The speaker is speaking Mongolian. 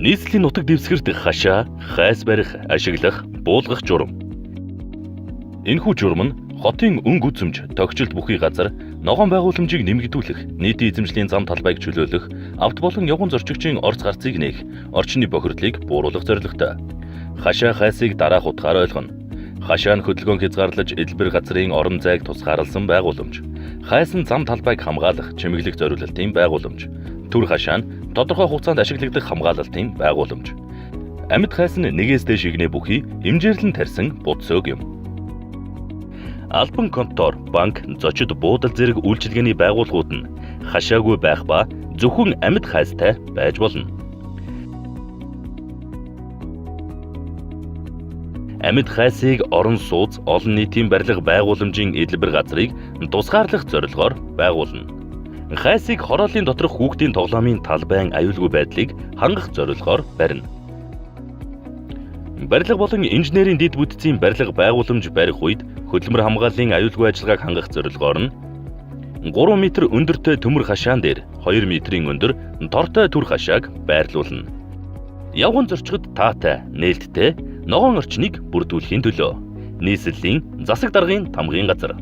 Нийслэлийн нутаг дэвсгэрт хашаа, хайс барих, ашиглах, буулгах журам. Энэхүү журам нь хотын өнгө үзэмж, тогтчлт бүхий газар ногоон байгууламжийг нэмэгдүүлэх, нийтийн эзэмшлийн зам талбайг чөлөөлөх, авто болон явган зорчигчийн орц гарцыг нээх, орчны бохирдлыг бууруулах зорилготой. Хашаа хайсыг дараах утгаар ойлгоно. Хашаа нь хөдөлгөөн хязгаарлаж эдэлбэр газрын орон зайг тусгаарласан байгууламж. Хайс нь зам талбайг хамгаалах, чимэглэх зориулалтын байгууламж. Түр хашаа нь тодорхой хугацаанд ашиглагдах хамгаалалтын байгууламж. Амьд хайс нь нэгээс дээш игнэ бүхий эмжээрлэн тарьсан бут сөг юм. Албан контор, банк, зочид буудал зэрэг үйлчилгээний байгууллагууд нь хашаагүй байх ба зөвхөн амьд хайстай байж болно. Амьд хайсыг орон сууц, олон нийтийн барилга байгууламжийн эдэлбэр газрыг тусгаарлах зорилгоор байгуулна. Хайсыг хорооллын доторх хүүхдийн тоглоомын талбайн аюулгүй байдлыг хангах зорилгоор барина. Барилга болон инженерийн дэд бүтцийн барилга байгууламж барих үед хөдөлмөр хамгааллын аюулгүй ажиллагааг хангах зорилгоор нь 3 м өндөртэй төмөр хашаан дээр 2 м-ийн өндөр тортой түр хашааг байрлуулна. Явган зорчигчд таатай, нээлттэй, ногоон орчныг бүрдүүлэхийн төлөө нийслэлийн засаг даргын тамгын газар.